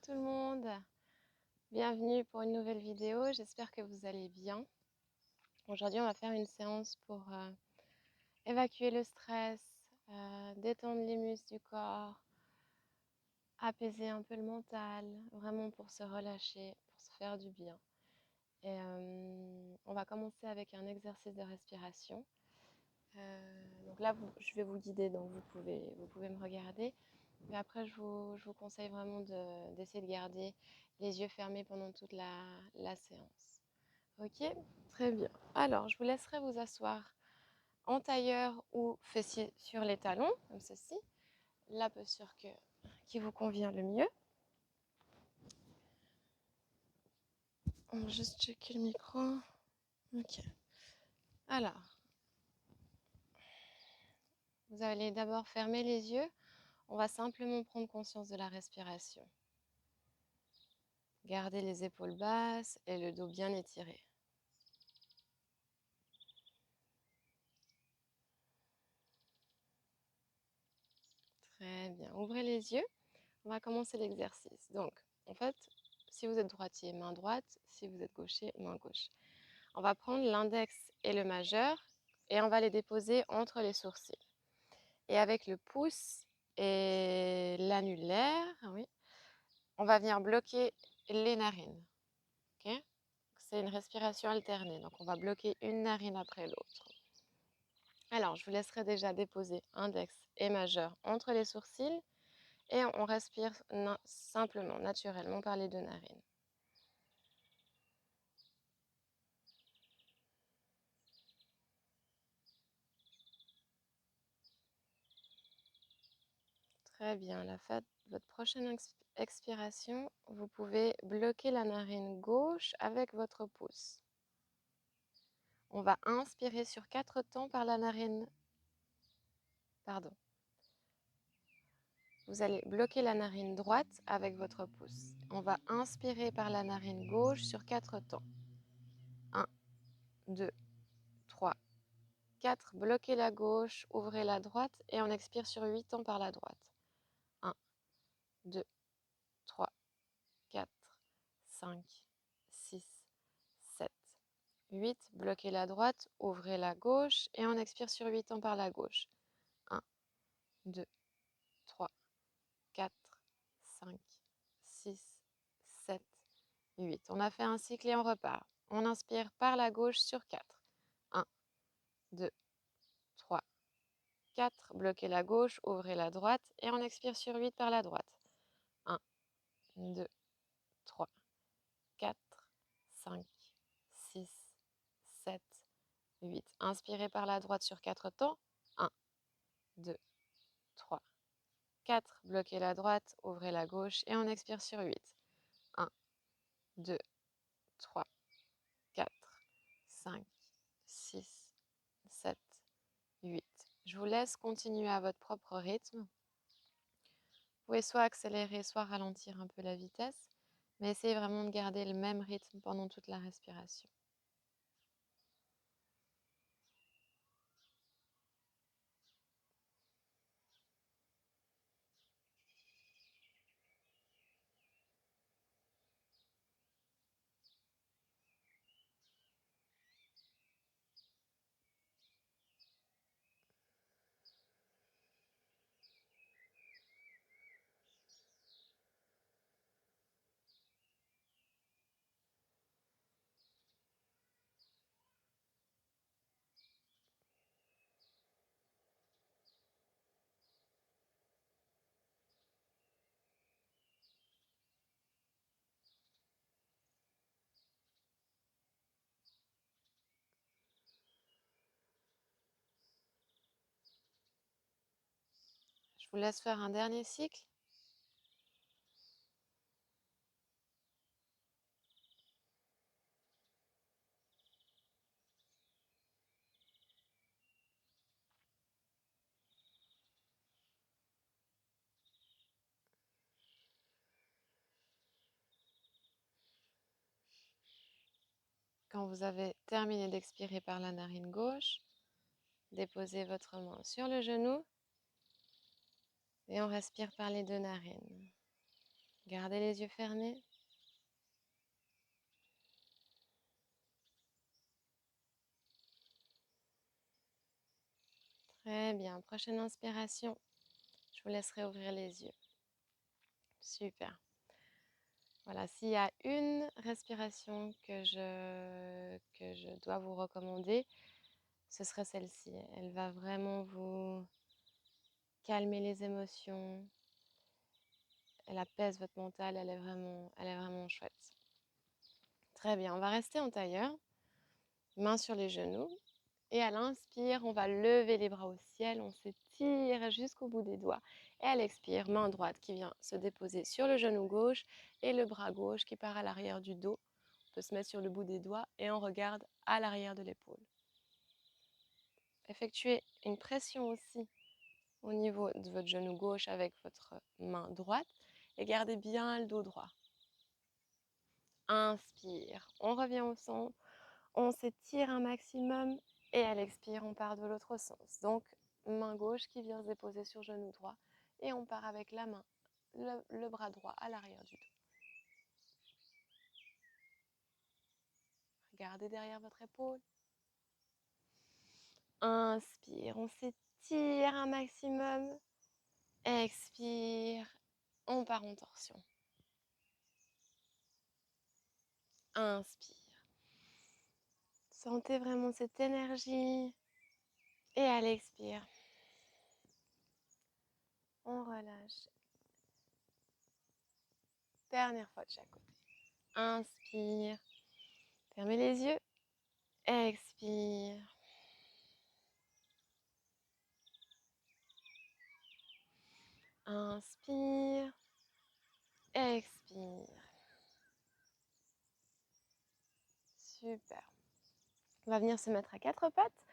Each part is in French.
tout le monde, bienvenue pour une nouvelle vidéo, j'espère que vous allez bien. Aujourd'hui on va faire une séance pour évacuer le stress, détendre les muscles du corps, apaiser un peu le mental, vraiment pour se relâcher, pour se faire du bien. Et on va commencer avec un exercice de respiration. Donc là je vais vous guider, donc vous pouvez me regarder. Mais après, je vous conseille vraiment d'essayer de garder les yeux fermés pendant toute la séance. Ok? Très bien. Alors, je vous laisserai vous asseoir en tailleur ou fessier sur les talons, comme ceci. La posture qui vous convient le mieux. On va juste checker le micro. Ok. Alors, vous allez d'abord fermer les yeux. On va simplement prendre conscience de la respiration. Gardez les épaules basses et le dos bien étiré. Très bien. Ouvrez les yeux. On va commencer l'exercice. Donc, en fait, si vous êtes droitier, main droite. Si vous êtes gaucher, main gauche. On va prendre l'index et le majeur et on va les déposer entre les sourcils. Et avec le pouce et l'annulaire, oui, on va venir bloquer les narines. Okay? C'est une respiration alternée. Donc, on va bloquer une narine après l'autre. Alors, je vous laisserai déjà déposer index et majeur entre les sourcils. Et on respire simplement, naturellement par les deux narines. Très bien. La fin de votre prochaine expiration, vous pouvez bloquer la narine gauche avec votre pouce. On va inspirer sur 4 temps par la narine. Pardon. Vous allez bloquer la narine droite avec votre pouce. On va inspirer par la narine gauche sur 4 temps. 1, 2, 3, 4. Bloquez la gauche, ouvrez la droite et on expire sur 8 temps par la droite. 1, 2, 3, 4, 5, 6, 7, 8. Bloquez la droite, ouvrez la gauche et on expire sur 8 temps par la gauche. 1, 2, 3, 4, 5, 6, 7, 8. On a fait un cycle et on repart. On inspire par la gauche sur 4. 1, 2, 3, 4. Bloquez la gauche, ouvrez la droite et on expire sur 8 par la droite. 1, 2, 3, 4, 5, 6, 7, 8. Inspirez par la droite sur 4 temps. 1, 2, 3, 4. Bloquez la droite, ouvrez la gauche et on expire sur 8. 1, 2, 3, 4, 5, 6, 7, 8. Je vous laisse continuer à votre propre rythme. Vous pouvez soit accélérer, soit ralentir un peu la vitesse, mais essayez vraiment de garder le même rythme pendant toute la respiration. Je vous laisse faire un dernier cycle. Quand vous avez terminé d'expirer par la narine gauche, déposez votre main sur le genou et on respire par les deux narines. Gardez les yeux fermés. Très bien. Prochaine inspiration. Je vous laisserai ouvrir les yeux. Super. Voilà, s'il y a une respiration que je dois vous recommander, ce serait celle-ci. Elle va vraiment vous calmer les émotions. Elle apaise votre mental. Elle est vraiment chouette. Très bien. On va rester en tailleur. Mains sur les genoux. Et à l'inspire, on va lever les bras au ciel. On s'étire jusqu'au bout des doigts. Et à l'expire, main droite qui vient se déposer sur le genou gauche et le bras gauche qui part à l'arrière du dos. On peut se mettre sur le bout des doigts et on regarde à l'arrière de l'épaule. Effectuez une pression aussi au niveau de votre genou gauche avec votre main droite et gardez bien le dos droit. Inspire, on revient au centre, on s'étire un maximum et à l'expire, on part de l'autre sens. Donc, main gauche qui vient se déposer sur genou droit et on part avec la main, le bras droit à l'arrière du dos. Regardez derrière votre épaule. Inspire, on s'étire un maximum. Expire, on part en torsion. Inspire. Sentez vraiment cette énergie. Et à l'expire, on relâche. Dernière fois de chaque côté. Inspire. Fermez les yeux. Expire. Inspire. Expire. Super. On va venir se mettre à quatre pattes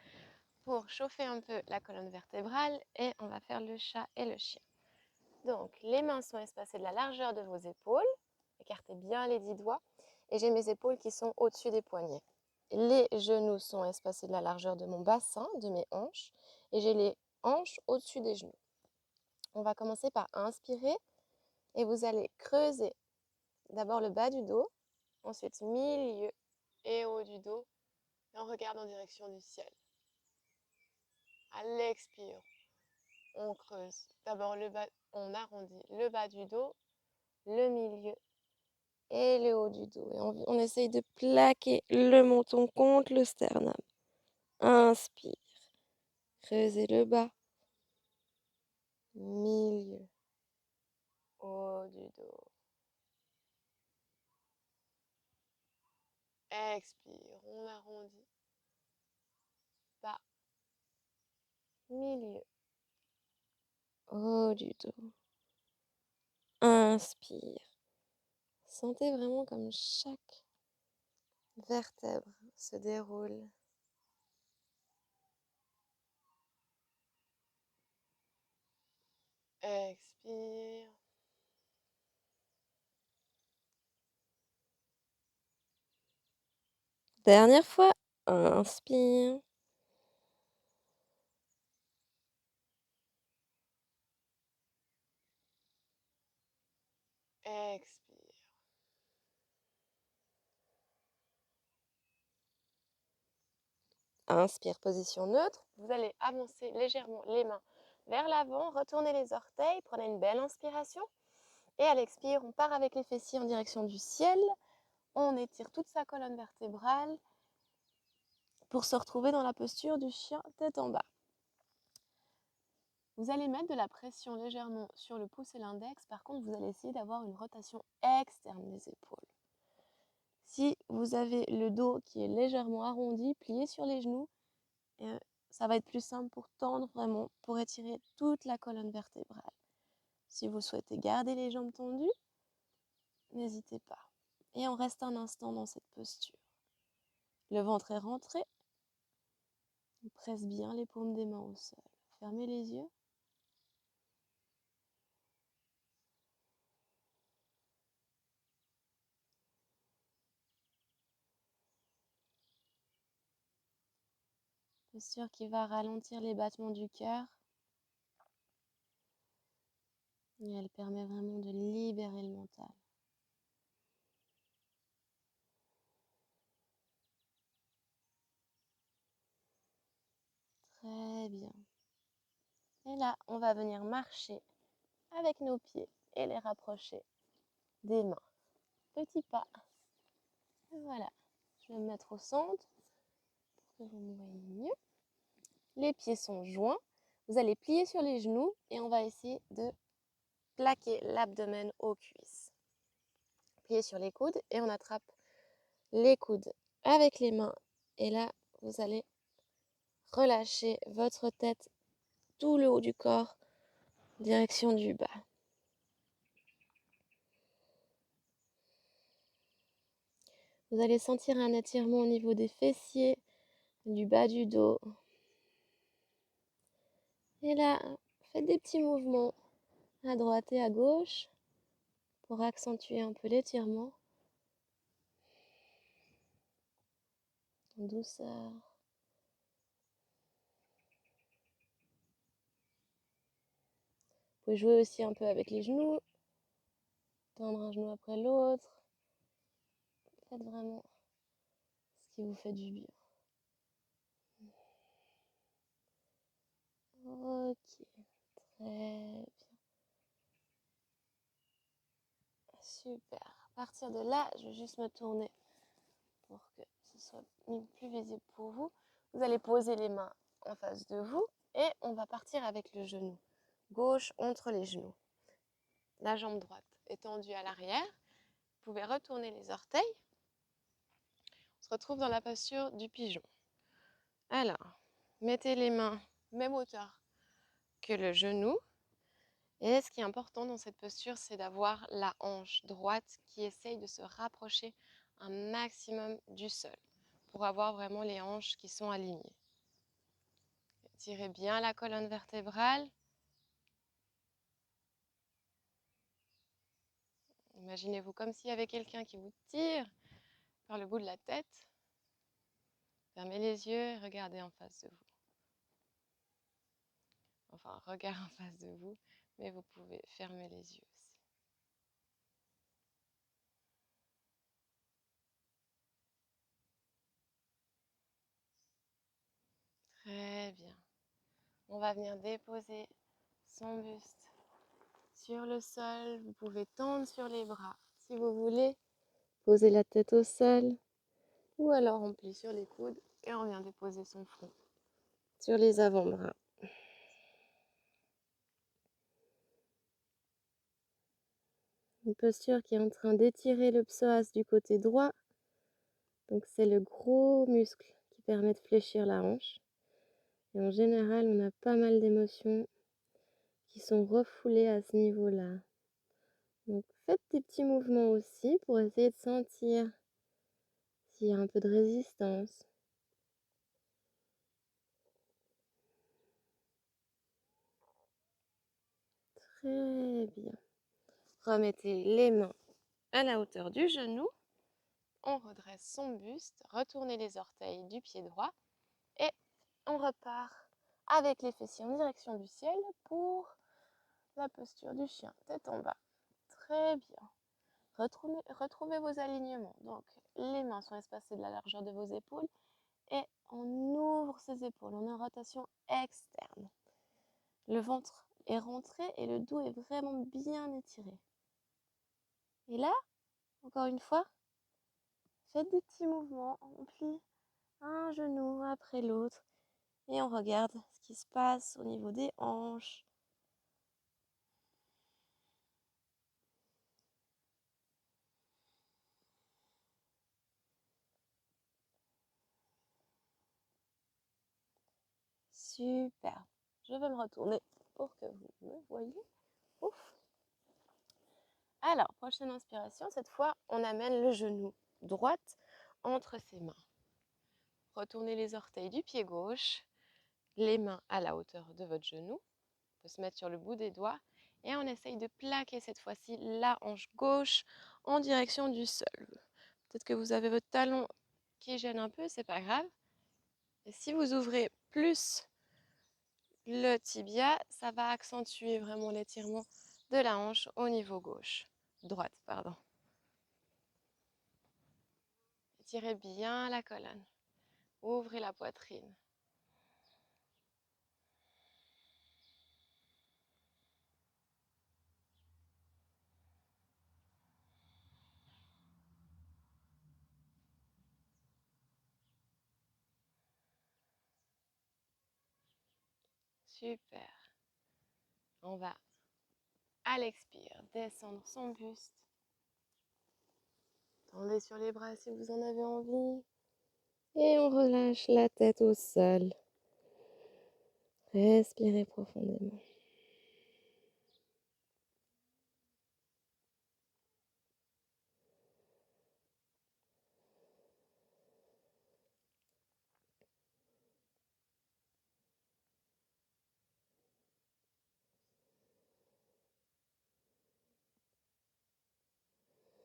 pour chauffer un peu la colonne vertébrale et on va faire le chat et le chien. Donc, les mains sont espacées de la largeur de vos épaules. Écartez bien les 10 doigts. Et j'ai mes épaules qui sont au-dessus des poignets. Les genoux sont espacés de la largeur de mon bassin, de mes hanches. Et j'ai les hanches au-dessus des genoux. On va commencer par inspirer. Et vous allez creuser d'abord le bas du dos. Ensuite, milieu et haut du dos. Et on regarde en direction du ciel. À l'expire, on creuse. D'abord, on arrondit le bas du dos, le milieu et le haut du dos. Et on essaye de plaquer le menton contre le sternum. Inspire. Creusez le bas. Milieu. Haut du dos. Expire. On arrondit. Bas. Milieu. Haut du dos. Inspire. Sentez vraiment comme chaque vertèbre se déroule. Expire. Dernière fois. Inspire. Expire. Inspire, position neutre. Vous allez avancer légèrement les mains vers l'avant, retournez les orteils, prenez une belle inspiration. Et à l'expire, on part avec les fessiers en direction du ciel. On étire toute sa colonne vertébrale pour se retrouver dans la posture du chien tête en bas. Vous allez mettre de la pression légèrement sur le pouce et l'index. Par contre, vous allez essayer d'avoir une rotation externe des épaules. Si vous avez le dos qui est légèrement arrondi, plié sur les genoux, ça va être plus simple pour tendre vraiment, pour étirer toute la colonne vertébrale. Si vous souhaitez garder les jambes tendues, n'hésitez pas. Et on reste un instant dans cette posture. Le ventre est rentré. On presse bien les paumes des mains au sol. Fermez les yeux. Posture qui va ralentir les battements du cœur. Et elle permet vraiment de libérer le mental. Très bien. Et là, on va venir marcher avec nos pieds et les rapprocher des mains. Petit pas. Et voilà. Je vais me mettre au centre pour que vous me voyez mieux. Les pieds sont joints. Vous allez plier sur les genoux et on va essayer de plaquer l'abdomen aux cuisses. Plier sur les coudes et on attrape les coudes avec les mains. Et là, vous allez relâcher votre tête, tout le haut du corps, direction du bas. Vous allez sentir un étirement au niveau des fessiers, du bas du dos. Et là, faites des petits mouvements à droite et à gauche pour accentuer un peu l'étirement. En douceur. Vous pouvez jouer aussi un peu avec les genoux, tendre un genou après l'autre. Faites vraiment ce qui vous fait du bien. Ok, très bien. Super. À partir de là, je vais juste me tourner pour que ce soit plus visible pour vous. Vous allez poser les mains en face de vous et on va partir avec le genou gauche entre les genoux. La jambe droite est tendue à l'arrière. Vous pouvez retourner les orteils. On se retrouve dans la posture du pigeon. Alors, mettez les mains même hauteur que le genou. Et ce qui est important dans cette posture, c'est d'avoir la hanche droite qui essaye de se rapprocher un maximum du sol pour avoir vraiment les hanches qui sont alignées. Étirez bien la colonne vertébrale. Imaginez-vous comme s'il y avait quelqu'un qui vous tire par le bout de la tête. Fermez les yeux et regardez en face de vous. Enfin, regard en face de vous, mais vous pouvez fermer les yeux aussi. Très bien. On va venir déposer son buste sur le sol. Vous pouvez tendre sur les bras si vous voulez. Poser la tête au sol. Ou alors on plie sur les coudes et on vient déposer son front sur les avant-bras. Une posture qui est en train d'étirer le psoas du côté droit. Donc c'est le gros muscle qui permet de fléchir la hanche. Et en général, on a pas mal d'émotions qui sont refoulées à ce niveau-là. Donc faites des petits mouvements aussi pour essayer de sentir s'il y a un peu de résistance. Très bien. Remettez les mains à la hauteur du genou. On redresse son buste, retournez les orteils du pied droit et on repart avec les fessiers en direction du ciel pour la posture du chien, tête en bas. Très bien. Retrouvez vos alignements. Donc, les mains sont espacées de la largeur de vos épaules et on ouvre ses épaules. On est en rotation externe. Le ventre est rentré et le dos est vraiment bien étiré. Et là, encore une fois, faites des petits mouvements. On plie un genou après l'autre et on regarde ce qui se passe au niveau des hanches. Super. Je vais me retourner pour que vous me voyez. Ouf. Alors, prochaine inspiration. Cette fois, on amène le genou droite entre ses mains. Retournez les orteils du pied gauche, les mains à la hauteur de votre genou. On peut se mettre sur le bout des doigts et on essaye de plaquer cette fois-ci la hanche gauche en direction du sol. Peut-être que vous avez votre talon qui gêne un peu, c'est pas grave. Et si vous ouvrez plus le tibia, ça va accentuer vraiment l'étirement de la hanche au niveau gauche. Droite, pardon. Étirez bien la colonne. Ouvrez la poitrine. Super. On va, à l'expire, descendre son buste. Tendez sur les bras si vous en avez envie. Et on relâche la tête au sol. Respirez profondément.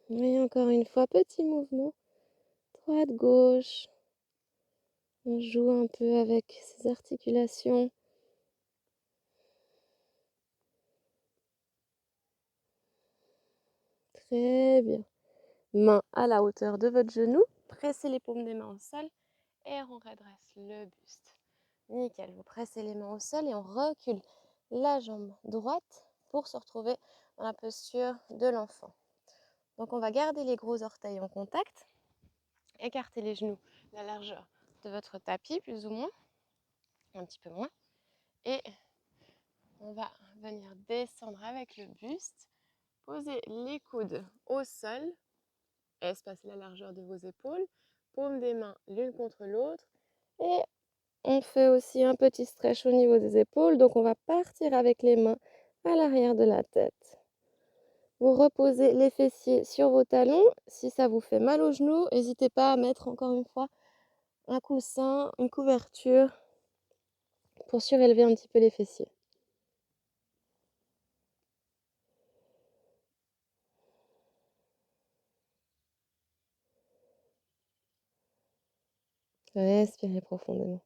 Et encore une fois, petit mouvement. Droite, gauche. On joue un peu avec ses articulations. Très bien. Main à la hauteur de votre genou. Pressez les paumes des mains au sol et on redresse le buste. Nickel. Vous pressez les mains au sol et on recule la jambe droite pour se retrouver dans la posture de l'enfant. Donc on va garder les gros orteils en contact. Écartez les genoux de la largeur de votre tapis, plus ou moins. Un petit peu moins. Et on va venir descendre avec le buste. Posez les coudes au sol. Espacez la largeur de vos épaules. Paumes des mains l'une contre l'autre. Et on fait aussi un petit stretch au niveau des épaules. Donc on va partir avec les mains à l'arrière de la tête. Vous reposez les fessiers sur vos talons. Si ça vous fait mal aux genoux, n'hésitez pas à mettre encore une fois un coussin, une couverture pour surélever un petit peu les fessiers. Respirez profondément.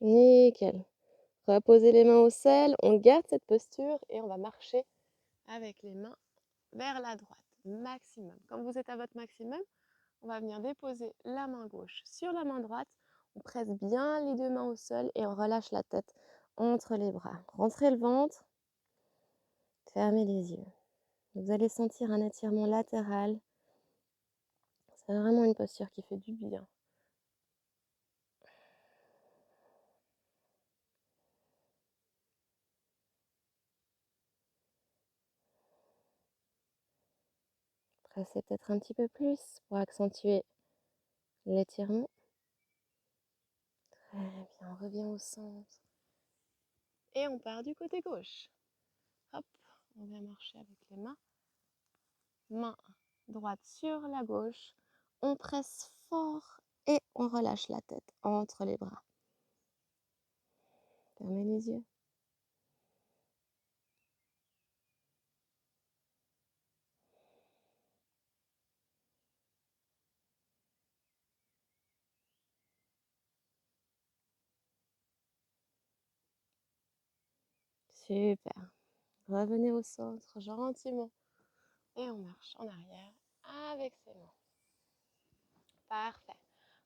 Nickel. Reposez les mains au sol, on garde cette posture et on va marcher avec les mains vers la droite, maximum. Quand vous êtes à votre maximum, on va venir déposer la main gauche sur la main droite. On presse bien les deux mains au sol et on relâche la tête entre les bras. Rentrez le ventre, fermez les yeux. Vous allez sentir un étirement latéral. C'est vraiment une posture qui fait du bien. Pressez peut-être un petit peu plus pour accentuer l'étirement. Très bien, on revient au centre. Et on part du côté gauche. Hop, on vient marcher avec les mains. Main droite sur la gauche. On presse fort et on relâche la tête entre les bras. Fermez les yeux. Super. Revenez au centre gentiment. Et on marche en arrière avec ses mains. Parfait.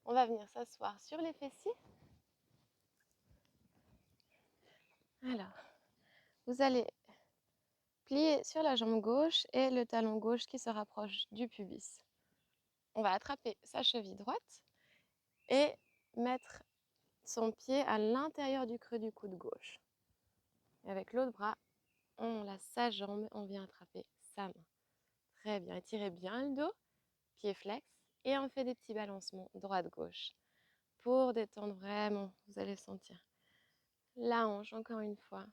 On va venir s'asseoir sur les fessiers. Alors, vous allez plier sur la jambe gauche et le talon gauche qui se rapproche du pubis. On va attraper sa cheville droite et mettre son pied à l'intérieur du creux du coude gauche. Et avec l'autre bras, on laisse sa jambe, on vient attraper sa main. Très bien, étirez bien le dos, pied flex, et on fait des petits balancements droite-gauche. Pour détendre vraiment, vous allez sentir la hanche encore une fois.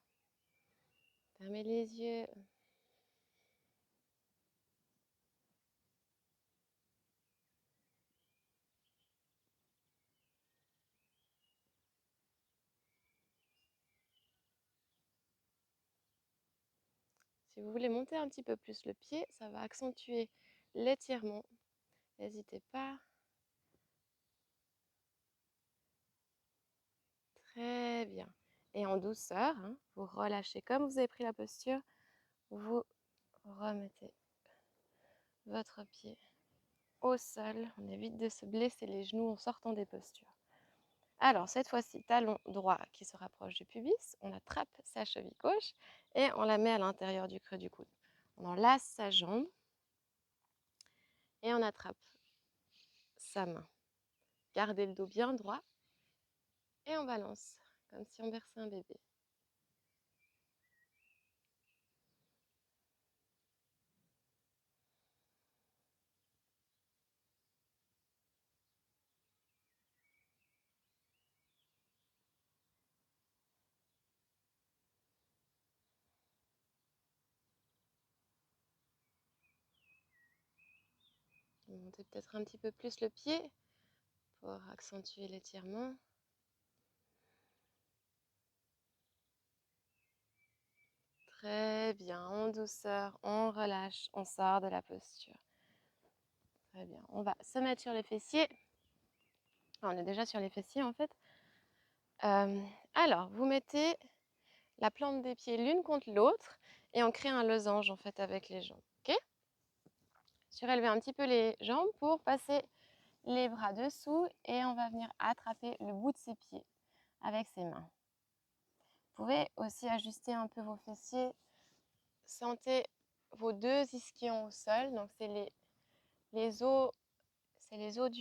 Fermez les yeux. Si vous voulez monter un petit peu plus le pied, ça va accentuer l'étirement. N'hésitez pas. Très bien. Et en douceur, hein, vous relâchez comme vous avez pris la posture. Vous remettez votre pied au sol. On évite de se blesser les genoux en sortant des postures. Alors, cette fois-ci, talon droit qui se rapproche du pubis. On attrape sa cheville gauche et on la met à l'intérieur du creux du coude. On enlace sa jambe et on attrape sa main. Gardez le dos bien droit et on balance, comme si on berçait un bébé. Montez peut-être un petit peu plus le pied pour accentuer l'étirement. Très bien, en douceur, on relâche, on sort de la posture. Très bien, on va se mettre sur les fessiers. On est déjà sur les fessiers en fait. Alors, vous mettez la plante des pieds l'une contre l'autre et on crée un losange en fait avec les jambes. Ok? Surélevez un petit peu les jambes pour passer les bras dessous et on va venir attraper le bout de ses pieds avec ses mains. Vous pouvez aussi ajuster un peu vos fessiers. Sentez vos deux ischions au sol. Donc c'est les os, c'est les os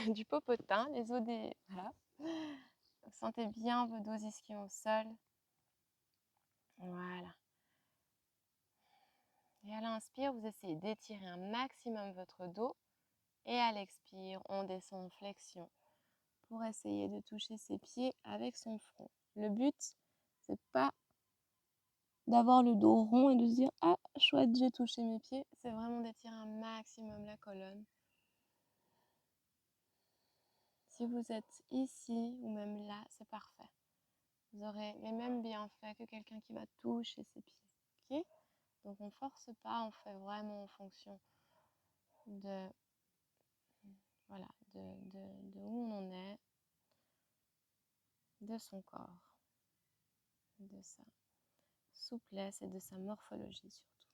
du popotin, les os des voilà. Donc, sentez bien vos deux ischions au sol. Voilà. Et à l'inspire, vous essayez d'étirer un maximum votre dos. Et à l'expire, on descend en flexion pour essayer de toucher ses pieds avec son front. Le but, c'est pas d'avoir le dos rond et de se dire ah chouette, j'ai touché mes pieds. C'est vraiment d'étirer un maximum la colonne. Si vous êtes ici ou même là, c'est parfait. Vous aurez les mêmes bienfaits que quelqu'un qui va toucher ses pieds. Okay? Donc on ne force pas, on fait vraiment en fonction de, voilà, de où on en est, de son corps, de sa souplesse et de sa morphologie surtout.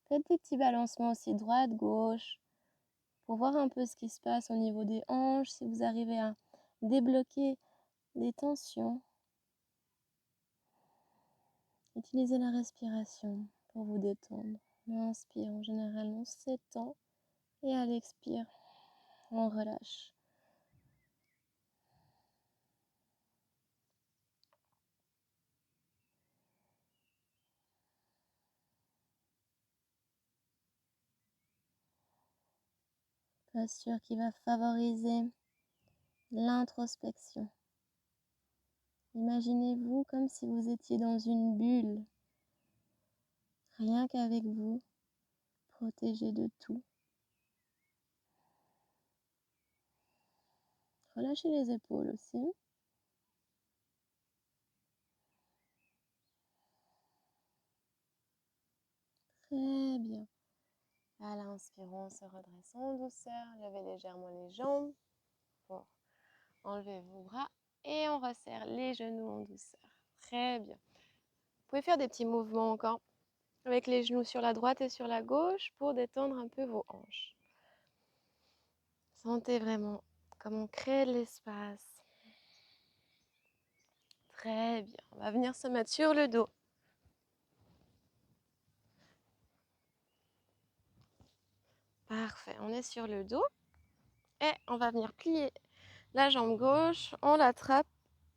Faites des petits balancements aussi droite, gauche, pour voir un peu ce qui se passe au niveau des hanches, si vous arrivez à débloquer des tensions. Utilisez la respiration pour vous détendre. On inspire, en général, on s'étend et à l'expire, on relâche. Posture qui va favoriser l'introspection. Imaginez-vous comme si vous étiez dans une bulle, rien qu'avec vous, protégé de tout. Relâchez les épaules aussi. Très bien. À l'inspire, on se redresse en douceur. Levez légèrement les jambes pour enlever vos bras. Et on resserre les genoux en douceur. Très bien. Vous pouvez faire des petits mouvements encore avec les genoux sur la droite et sur la gauche pour détendre un peu vos hanches. Sentez vraiment comme on crée de l'espace. Très bien. On va venir se mettre sur le dos. Parfait. On est sur le dos. Et on va venir plier la jambe gauche. On l'attrape.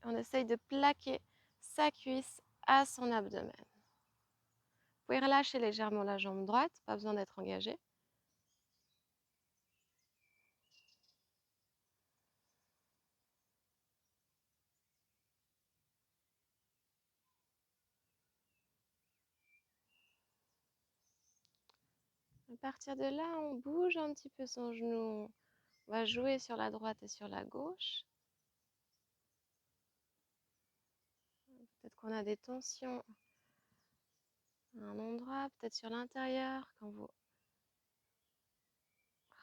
On essaye de plaquer sa cuisse à son abdomen. Vous pouvez relâcher légèrement la jambe droite. Pas besoin d'être engagé. À partir de là, on bouge un petit peu son genou. On va jouer sur la droite et sur la gauche. Peut-être qu'on a des tensions un endroit, peut-être sur l'intérieur, quand vous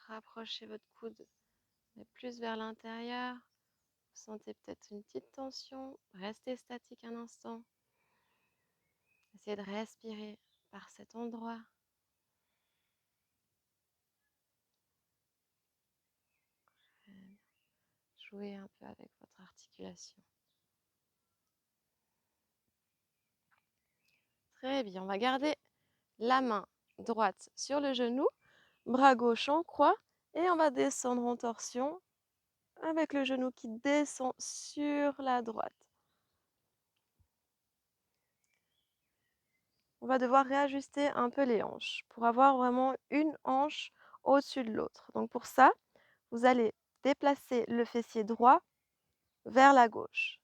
rapprochez votre coude, mais plus vers l'intérieur. Vous sentez peut-être une petite tension. Restez statique un instant. Essayez de respirer par cet endroit. Jouez un peu avec votre articulation. Très bien, on va garder la main droite sur le genou, bras gauche en croix et on va descendre en torsion avec le genou qui descend sur la droite. On va devoir réajuster un peu les hanches pour avoir vraiment une hanche au-dessus de l'autre. Donc pour ça, vous allez déplacer le fessier droit vers la gauche.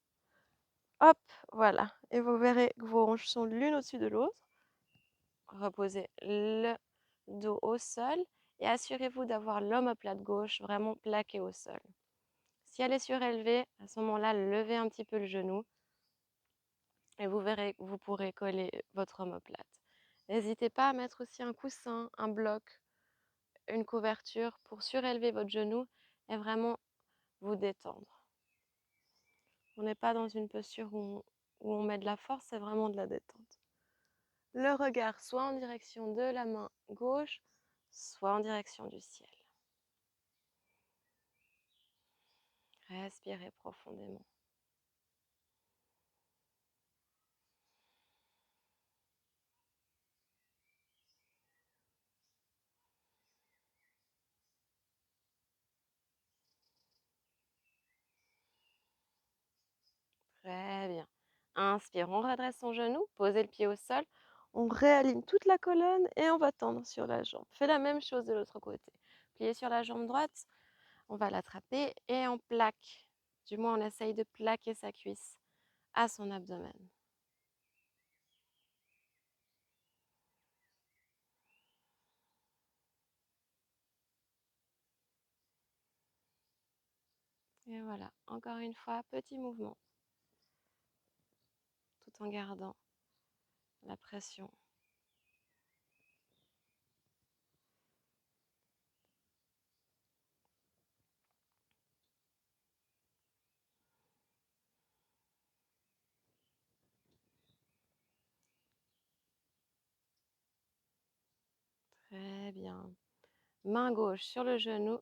Hop, voilà. Et vous verrez que vos hanches sont l'une au-dessus de l'autre. Reposez le dos au sol et assurez-vous d'avoir l'omoplate gauche vraiment plaquée au sol. Si elle est surélevée, à ce moment-là, levez un petit peu le genou et vous verrez que vous pourrez coller votre omoplate. N'hésitez pas à mettre aussi un coussin, un bloc, une couverture pour surélever votre genou et vraiment vous détendre. On n'est pas dans une posture où on met de la force, c'est vraiment de la détente. Le regard soit en direction de la main gauche, soit en direction du ciel. Respirez profondément. Très bien. Inspire, on redresse son genou, posez le pied au sol, on réaligne toute la colonne et on va tendre sur la jambe. Fais la même chose de l'autre côté. Pliez sur la jambe droite, on va l'attraper et on plaque. Du moins, on essaye de plaquer sa cuisse à son abdomen. Et voilà, encore une fois, petit mouvement, tout en gardant la pression. Très bien. Main gauche sur le genou,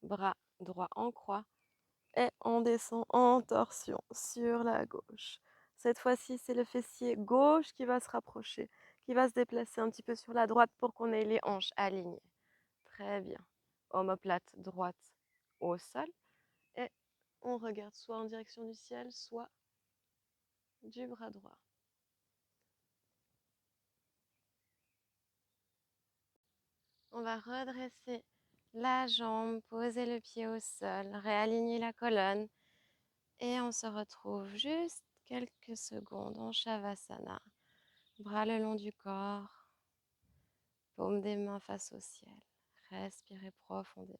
bras droit en croix et on descend en torsion sur la gauche. Cette fois-ci, c'est le fessier gauche qui va se rapprocher, qui va se déplacer un petit peu sur la droite pour qu'on ait les hanches alignées. Très bien. Omoplate droite au sol et on regarde soit en direction du ciel, soit du bras droit. On va redresser la jambe, poser le pied au sol, réaligner la colonne et on se retrouve juste quelques secondes en Shavasana. Bras le long du corps, paume des mains face au ciel. Respirez profondément.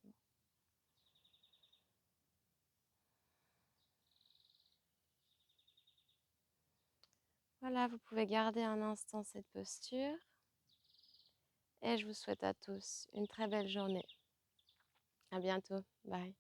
Voilà, vous pouvez garder un instant cette posture et je vous souhaite à tous une très belle journée. À bientôt. Bye.